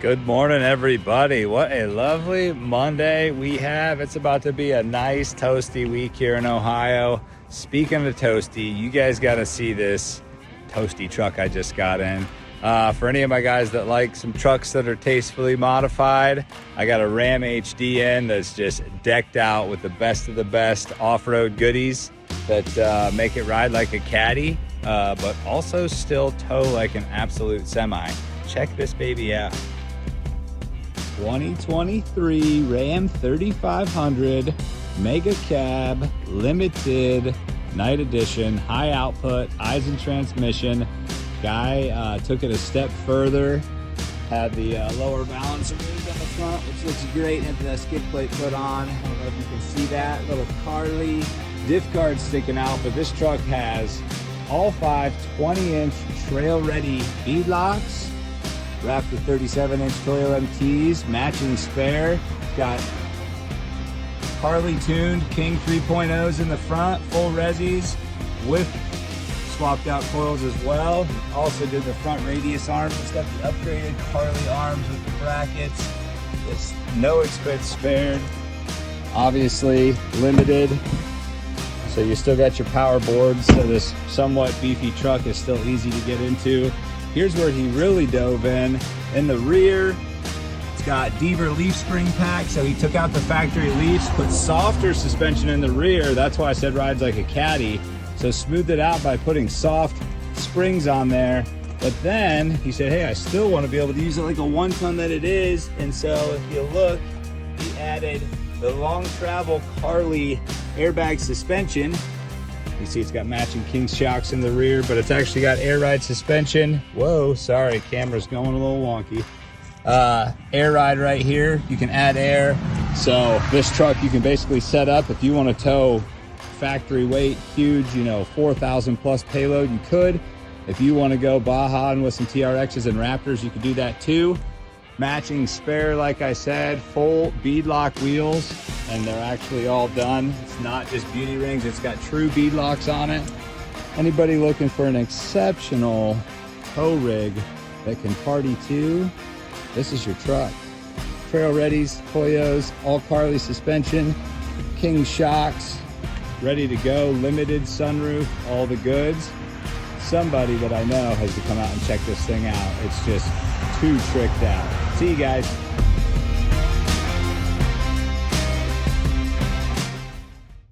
Good morning, everybody. What a lovely Monday we have. It's about to be a nice toasty week here in Ohio. Speaking of toasty, you guys got to see this toasty truck I just got in. For any of my guys that like some trucks that are tastefully modified, I got a Ram HD in that's just decked out with the best of the best off-road goodies that make it ride like a caddy, but also still tow like an absolute semi. Check this baby out. 2023 Ram 3500 Mega Cab Limited Night Edition, high output, Eisen transmission. Guy took it a step further, had the lower balance removed on the front, which looks great. Had the skid plate put on. I don't know if you can see that little Carli diff guard sticking out, but this truck has all 5 20-inch trail ready Beadlocks. Raptors 37-inch Toyo MTs, matching spare. Got Carli tuned King 3.0s in the front, full resis with swapped out coils as well. Also did the front radius arms. It's got the upgraded Carli arms with the brackets. There's no expense spared. Obviously limited, so you still got your power boards. So this somewhat beefy truck is still easy to get into. Here's where he really dove in. In the rear, it's got Deaver leaf spring pack. So he took out the factory leaves, put softer suspension in the rear. That's why I said rides like a caddy. So smoothed it out by putting soft springs on there. But then he said, hey, I still want to be able to use it like a 1-ton that it is. And so if you look, he added the long travel Carli airbag suspension. You see it's got matching King shocks in the rear, but it's actually got air ride suspension. Whoa, sorry, camera's going a little wonky. Air ride right here, you can add air. So this truck you can basically set up if you want to tow factory weight, huge, 4,000 plus payload, you could. If you want to go Baja and with some TRXs and Raptors, you could do that too. Matching spare, like I said, full beadlock wheels, and they're actually all done. It's not just beauty rings, it's got true beadlocks on it. Anybody looking for an exceptional tow rig that can party too, this is your truck. Trail readies, Toyos, all Carli suspension, King shocks, ready to go, limited sunroof, all the goods. Somebody that I know has to come out and check this thing out. It's just too tricked out. See you guys.